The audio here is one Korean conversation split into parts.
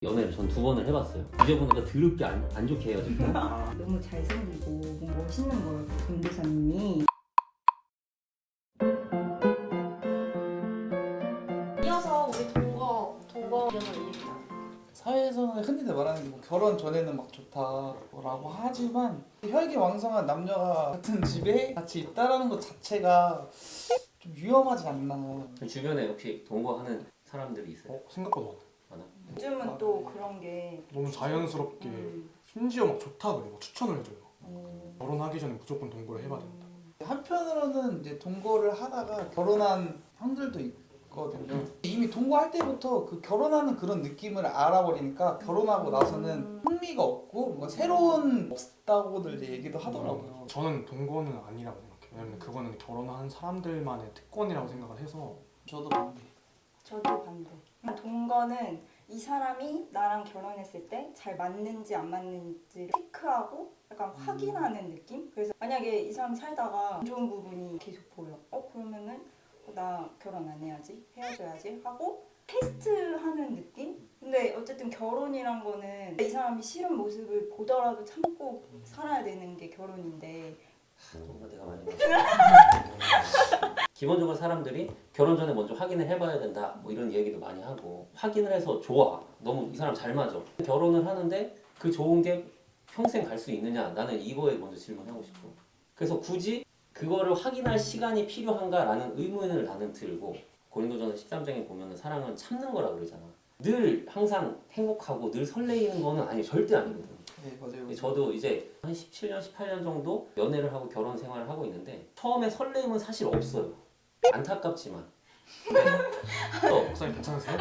연애를 전 2번을 해봤어요. 이제 보니까 더럽게 안 좋게 헤어졌고 너무 잘생기고 뭐 멋있는 거예요, 경대사님이. 이어서 우리 동거 이어서 얘기해요. 사회에서는 흔히들 말하는 게 뭐 결혼 전에는 막 좋다라고 하지만 혈기왕성한 남녀가 같은 집에 같이 있다라는 것 자체가 좀 위험하지 않나. 주변에 혹시 동거하는 사람들이 있어요? 생각보다 많아? 요즘은 또 그런 게 너무 자연스럽게 심지어 막 좋다 그래 막 추천을 해줘요. 결혼하기 전에 무조건 동거를 해봐야 된다. 한편으로는 이제 동거를 하다가 결혼한 형들도 있거든요. 이미 동거할 때부터 그 결혼하는 그런 느낌을 알아버리니까 결혼하고 나서는 흥미가 없고 뭔가 새로운 없다고들 이제 얘기도 하더라고요. 저는 동거는 아니라고 생각해요. 왜냐면 그거는 결혼한 사람들만의 특권이라고 생각을 해서. 저도 반대. 저도 반대. 동거는 이 사람이 나랑 결혼했을 때 잘 맞는지 안 맞는지를 체크하고 약간 확인하는 느낌? 그래서 만약에 이 사람 살다가 안 좋은 부분이 계속 보여. 그러면은 나 결혼 안 해야지, 헤어져야지 하고 테스트하는 느낌? 근데 어쨌든 결혼이란 거는 이 사람이 싫은 모습을 보더라도 참고 살아야 되는 게 결혼인데. 내가 많이 기본적으로 사람들이 결혼 전에 먼저 확인을 해봐야 된다 뭐 이런 얘기도 많이 하고, 확인을 해서 좋아, 너무 이 사람 잘 맞아, 결혼을 하는데 그 좋은 게 평생 갈 수 있느냐, 나는 이거에 먼저 질문하고 싶어. 그래서 굳이 그거를 확인할 시간이 필요한가라는 의문을 나는 들고, 고린도전서 13장에 보면 사랑은 참는 거라고 그러잖아. 늘 항상 행복하고 늘 설레이는 거는 아니, 절대 아니거든. 네, 맞아요. 저도 이제 한 17년, 18년 정도 연애를 하고 결혼 생활을 하고 있는데 처음에 설레임은 사실 없어요. 안타깝지만. 목사님 괜찮으세요?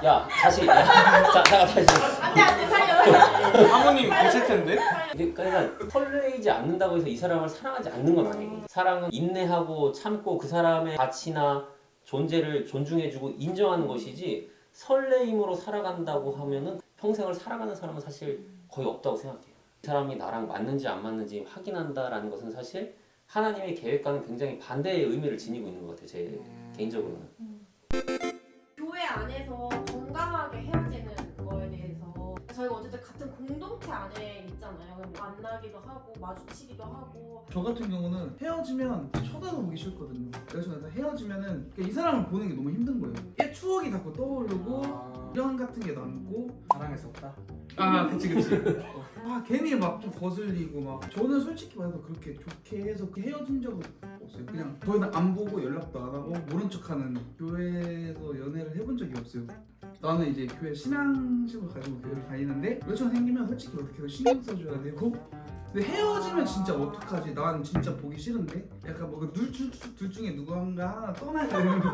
야, 다시. 잠깐 다시. 안돼 살려. 사모님 보실 텐데? 그러니까 설레이지 않는다고 해서 이 사람을 사랑하지 않는 건 아니고, 사랑은 인내하고 참고 그 사람의 가치나 존재를 존중해주고 인정하는 것이지, 설레임으로 살아간다고 하면은 평생을 살아가는 사람은 사실 거의 없다고 생각해요. 이 사람이 나랑 맞는지 안 맞는지 확인한다라는 것은 사실 하나님의 계획과는 굉장히 반대의 의미를 지니고 있는 것 같아요. 제 개인적으로는. 교회 안에서 건강하게 헤어지는 거에 대해서 저희가 어쨌든 같은 공동체 안에 있잖아요. 뭐 만나기도 하고 마주치기도 하고. 저 같은 경우는 헤어지면 쳐다도 보기 싫거든요. 그래서 내가 헤어지면은 이 사람을 보는 게 너무 힘든 거예요. 옛 추억이 자꾸 떠오르고 미련 같은 게 남고. 사랑했었다? 그치. 괜히 막 좀 거슬리고 막. 저는 솔직히 말해서 그렇게 좋게 해서 헤어진 적은 없어요. 그냥 더 이상 안 보고 연락도 안 하고 모른 척하는. 교회에서 연애를 해본 적이 없어요. 나는 이제 교회 신앙식으로 가지고 교회를 다니는데 여자가 생기면 솔직히 어떻게 신경 써줘야 되고, 근데 헤어지면 진짜 어떡하지? 난 진짜 보기 싫은데? 약간 뭐 둘 중에 누군가 하나 떠나야 되는데.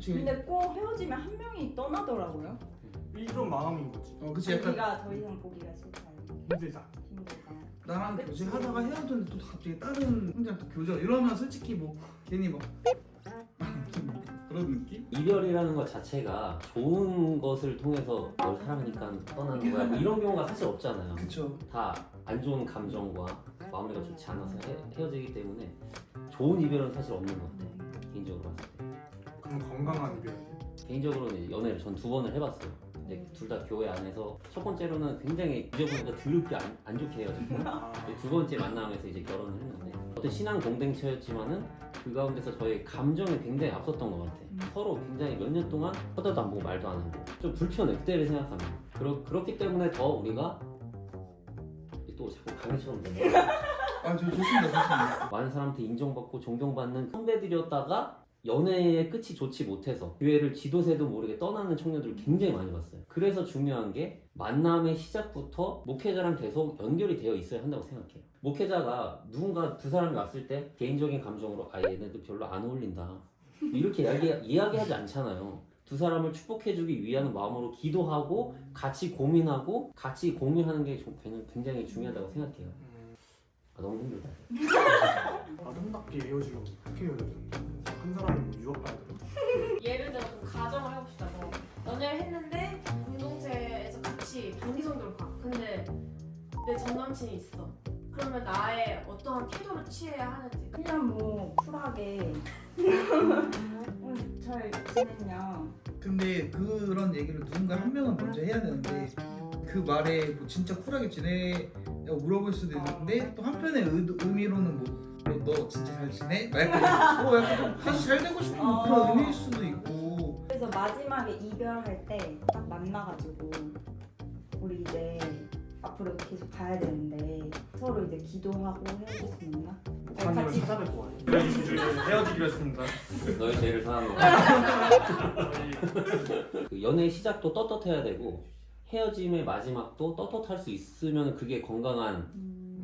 근데 꼭 헤어지면 한 명이 떠나더라고요. 이런 마음인 거지. 그치. 약간 자기가 더 이상 보기가 싫다. 힘들다. 힘들다. 나랑 교제하다가 헤어졌는데 또 갑자기 다른 형제랑 또 교제 이러면 솔직히 뭐 괜히 막 그런 느낌? 이별이라는 것 자체가 좋은 것을 통해서 널 사랑하니까 떠나는 거야, 뭐 이런 경우가 사실 없잖아요. 그쵸. 다 안 좋은 감정과 마무리가 좋지 않아서 헤어지기 때문에 좋은 이별은 사실 없는 것 같아요. 개인적으로 봤을 때. 그럼 건강한 이별. 개인적으로는 연애를 전 2번을 해봤어요. 근데 둘 다 교회 안에서, 첫 번째로는 굉장히 이제 보니까 더럽게 안 좋게 헤어졌고, 두 번째 만남에서 이제 결혼을 했는데, 어떤 신앙 공동체였지만은 그 가운데서 저희 감정이 굉장히 앞섰던 것 같아. 서로 굉장히 몇 년 동안 쳐다도 안 보고 말도 안 하고 좀 불편해, 그때를 생각하면. 그렇기 때문에 더 우리가 또 자꾸 강의처럼 되네. 좋습니다. 많은 사람한테 인정받고 존경받는 선배들이었다가 연애의 끝이 좋지 못해서 교회를 지도새도 모르게 떠나는 청년들을 굉장히 많이 봤어요. 그래서 중요한 게 만남의 시작부터 목회자랑 계속 연결이 되어 있어야 한다고 생각해요. 목회자가 누군가 두 사람이 왔을 때 개인적인 감정으로 얘네들 별로 안 어울린다 이렇게 이야기하지 않잖아요. 두 사람을 축복해주기 위한 마음으로 기도하고 같이 고민하고 같이 공유하는 게 굉장히 중요하다고 생각해요. 너무 힘들다. 아름답게 헤어지려면 어떻게 헤어져야 되는데? 한 사람은 유혹해야 돼. 예를 들어 좀 가정을 해봅시다. 뭐 연애를 했는데 공동체에서 같이 단기 정도로 가. 근데 내 전남친이 있어. 그러면 나의 어떠한 태도를 취해야 하는지. 그냥 뭐 쿨하게 잘 지냈냐, 근데 그런 얘기를 누군가 한 명은 먼저 해야 되는데 그 말에 뭐 진짜 쿨하게 지내냐고 물어볼 수도 있는데 또 한편의 의미로는 너 진짜 잘 지내? 막 약간 좀 다시 잘 되고 싶은 뭐 그런 의미일 수도 있고. 그래서 마지막에 이별할 때 딱 만나가지고 우리 이제 앞으로 계속 가야 되는데 서로 이제 기도하고 헤어질 수 있나? 목사님을 찾아뵐 거 아니에요? 헤어지기로 했습니다. 너의 죄를 사하는 거. 그 연애의 시작도 떳떳해야 되고 헤어짐의 마지막도 떳떳할 수 있으면 그게 건강한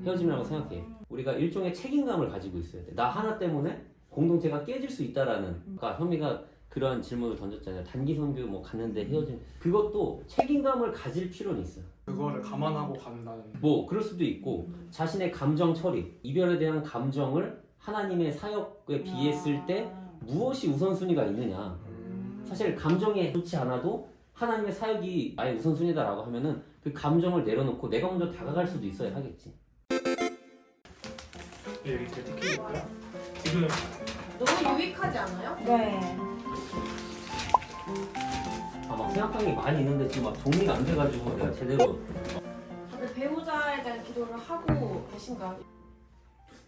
헤어짐이라고 생각해. 우리가 일종의 책임감을 가지고 있어야 돼. 나 하나 때문에 공동체가 깨질 수 있다라는. 그러니까 현미가 그런 질문을 던졌잖아요. 단기 선교 뭐 갔는데 헤어짐. 그것도 책임감을 가질 필요는 있어요. 그거를 감안하고 간다는. 뭐 그럴 수도 있고 자신의 감정 처리, 이별에 대한 감정을 하나님의 사역에 비했을 때 무엇이 우선순위가 있느냐. 사실 감정이 좋지 않아도 하나님의 사역이 나의 우선순위다라고 하면은 그 감정을 내려놓고 내가 먼저 다가갈 수도 있어야 하겠지. 네, 여기 제 티켓이 있고요. 지금 너무 유익하지 않아요? 네. 막 생각하는 게 많이 있는데 지금 막 정리가 안 돼가지고 내가 제대로. 다들 배우자에 대한 기도를 하고 계신가요?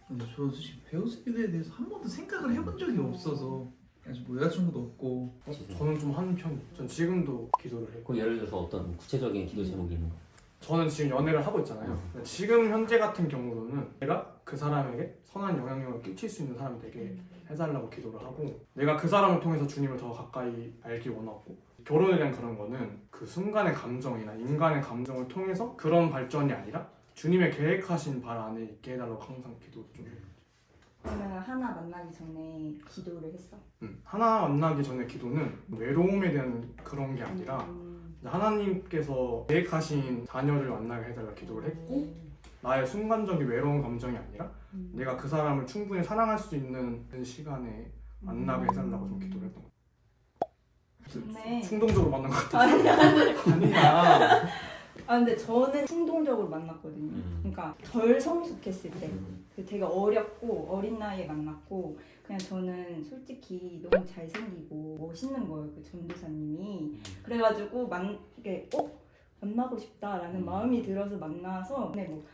근데 저는 솔직히 배우자에 대해서 한 번도 생각을 해본 적이 없어서 아직 뭐 여자친구도 없고. 저는 좀 하는 편이에요. 전 지금도 기도를 해요. 그 예를 들어서 어떤 구체적인 기도 제목이 있는 거. 저는 지금 연애를 하고 있잖아요. 지금 현재 같은 경우로는 내가 그 사람에게 선한 영향력을 끼칠 수 있는 사람이 되게 해달라고 기도를 하고 내가 그 사람을 통해서 주님을 더 가까이 알기 원하고 결혼에 대한 그런 거는 그 순간의 감정이나 인간의 감정을 통해서 그런 발전이 아니라 주님의 계획하신 발 안에 있게 해달라고 항상 기도 좀 해요. 그러면 하나 만나기 전에 기도를 했어? 하나 만나기 전에 기도는 외로움에 대한 그런 게 아니라 하나님께서 계획하신 자녀를 만나게 해달라 기도를 했고 나의 순간적인 외로운 감정이 아니라 내가 그 사람을 충분히 사랑할 수 있는 시간에 만나게 해달라고 좀 기도를 했던 것 좋네. 같아요. 충동적으로 만난 것 같아요. 아니야. 아 근데 저는 충동적으로 만났거든요. 그러니까 덜 성숙했을 때 되게 어렸고 어린 나이에 만났고 그냥 저는 솔직히 너무 잘생기고 멋있는 거예요. 그 전도사님이. 그래가지고 이게 만나고 싶다라는 마음이 들어서 만나서 근데 뭐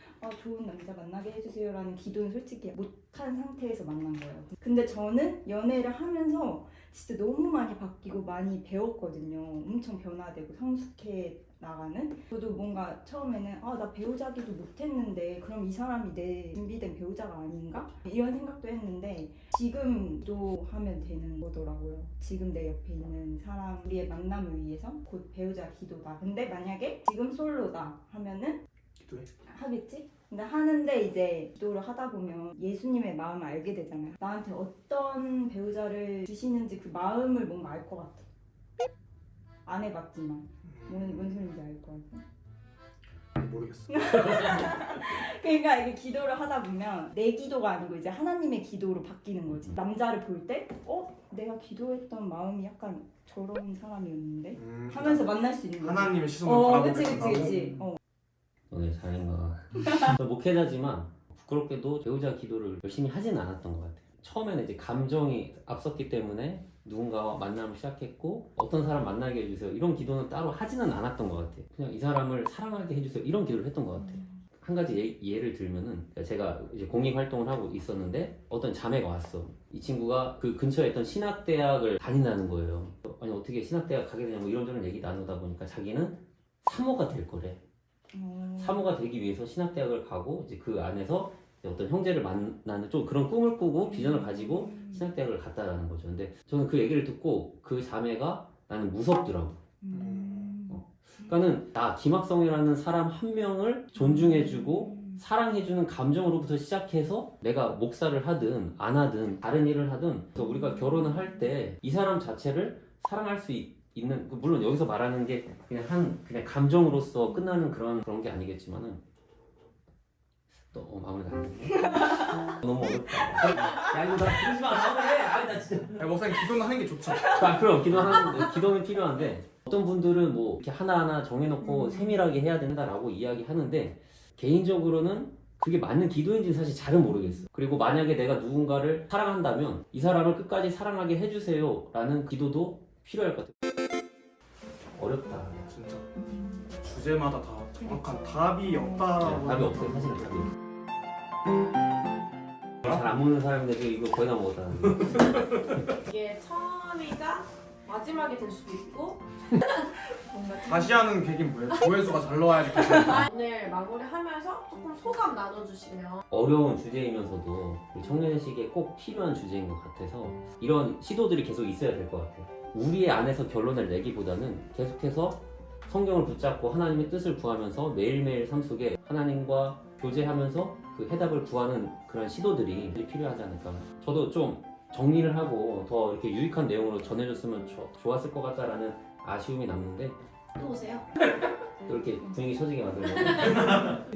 좋은 남자 만나게 해주세요라는 기도는 솔직히 못한 상태에서 만난 거예요. 근데 저는 연애를 하면서 진짜 너무 많이 바뀌고 많이 배웠거든요. 엄청 변화되고 성숙해 나가는. 저도 뭔가 처음에는 나 배우자기도 못했는데 그럼 이 사람이 내 준비된 배우자가 아닌가? 이런 생각도 했는데 지금도 하면 되는 거더라고요. 지금 내 옆에 있는 사람 우리의 만남을 위해서 곧 배우자 기도다. 근데 만약에 지금 솔로다 하면은 기도해. 하겠지? 근데 하는데 이제 기도를 하다 보면 예수님의 마음을 알게 되잖아요. 나한테 어떤 배우자를 주시는지 그 마음을 뭔가 알 것 같아. 안 해봤지만 뭔 소리인지 알 것 같아. 모르겠어. 그러니까 이게 기도를 하다 보면 내 기도가 아니고 이제 하나님의 기도로 바뀌는 거지. 남자를 볼 때 내가 기도했던 마음이 약간 저런 사람이었는데 하면서 만날 수 있는 거지. 하나님의 시선을 바라보게 그치. 된다고? 너네 잘인가. 저 목회자지만 부끄럽게도 배우자 기도를 열심히 하진 않았던 것 같아요. 처음에는 이제 감정이 앞섰기 때문에 누군가와 만남을 시작했고 어떤 사람 만나게 해주세요 이런 기도는 따로 하지는 않았던 것 같아요. 그냥 이 사람을 사랑하게 해주세요 이런 기도를 했던 것 같아요. 한 가지 예를 들면은 제가 이제 공익 활동을 하고 있었는데 어떤 자매가 왔어. 이 친구가 그 근처에 있던 신학대학을 다닌다는 거예요. 아니 어떻게 신학대학 가게 되냐 뭐 이런저런 얘기 나누다 보니까 자기는 사모가 될 거래. 사모가 되기 위해서 신학대학을 가고 이제 그 안에서 어떤 형제를 만나는 좀 그런 꿈을 꾸고 비전을 가지고 신학대학을 갔다라는 거죠. 근데 저는 그 얘기를 듣고 그 자매가 나는 무섭더라고. 그러니까는 나 김학성이라는 사람 한 명을 존중해주고 사랑해주는 감정으로부터 시작해서 내가 목사를 하든 안 하든 다른 일을 하든 그래서 우리가 결혼을 할 때 이 사람 자체를 사랑할 수 있는 물론 여기서 말하는 게 그냥 감정으로서 끝나는 그런 게 아니겠지만은 마무리가 안 되네. 너무 어렵다. 야 이거 나 그러지 마 마무리해. 나 진짜. 목사님 기도는 하는 게 좋죠. 그럼 기도는 필요한데 어떤 분들은 뭐 이렇게 하나하나 정해놓고 세밀하게 해야 된다라고 이야기하는데 개인적으로는 그게 맞는 기도인지는 사실 잘은 모르겠어. 그리고 만약에 내가 누군가를 사랑한다면 이 사람을 끝까지 사랑하게 해주세요라는 기도도 필요할 것 같아요. 어렵다. 진짜 주제마다 다 정확한 답이 없다라고. 답이 없어요, 사실은 답이. 잘 안 먹는 사람인데 이거 거의 다 먹었다. 이게 처음이자 마지막이 될 수도 있고 뭔가 다시 하는 계기는 뭐예요? 조회수가 잘 나와야지. 오늘 마무리하면서 조금 소감 나눠주시면. 어려운 주제이면서도 우리 청년식에 꼭 필요한 주제인 것 같아서 이런 시도들이 계속 있어야 될 것 같아요. 우리의 안에서 결론을 내기보다는 계속해서 성경을 붙잡고 하나님의 뜻을 구하면서 매일매일 삶 속에 하나님과 교제하면서 그 해답을 구하는 그런 시도들이 필요하지 않을까. 저도 좀 정리를 하고 더 이렇게 유익한 내용으로 전해줬으면 좋았을 것 같다라는 아쉬움이 남는데 또 오세요. 또 이렇게 분위기 처지게 만들고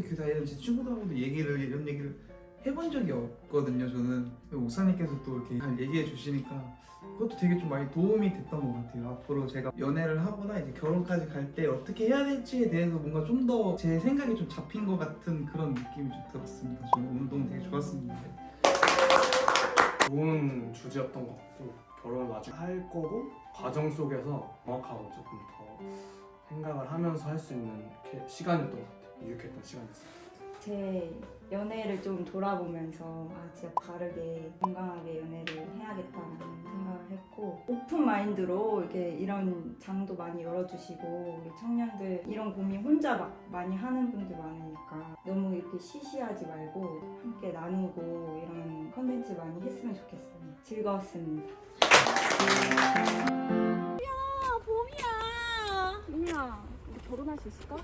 그 사이에 제 친구들하고도 이런 얘기를 해본 적이 없거든요. 저는 목사님께서 또 이렇게 잘 얘기해 주시니까 그것도 되게 좀 많이 도움이 됐던 것 같아요. 앞으로 제가 연애를 하거나 이제 결혼까지 갈 때 어떻게 해야 될지에 대해서 뭔가 좀 더 제 생각이 좀 잡힌 것 같은 그런 느낌이 좀 들었습니다. 저는 오늘 너무 되게 좋았습니다. 좋은 주제였던 것 같고 결혼을 나중에 할 거고 과정 속에서 정확하고 조금 더 생각을 하면서 할 수 있는 시간이었던 것 같아요. 유익했던 시간이었어요. 제 연애를 좀 돌아보면서 아 진짜 바르게 건강하게 연애를 해야겠다는 생각을 했고 오픈 마인드로 이렇게 이런 장도 많이 열어주시고 우리 청년들 이런 고민 혼자 막 많이 하는 분들 많으니까 너무 이렇게 시시하지 말고 함께 나누고 이런 컨텐츠 많이 했으면 좋겠어요. 즐거웠습니다. 봄이야. 민야, 우리 결혼할 수 있을까?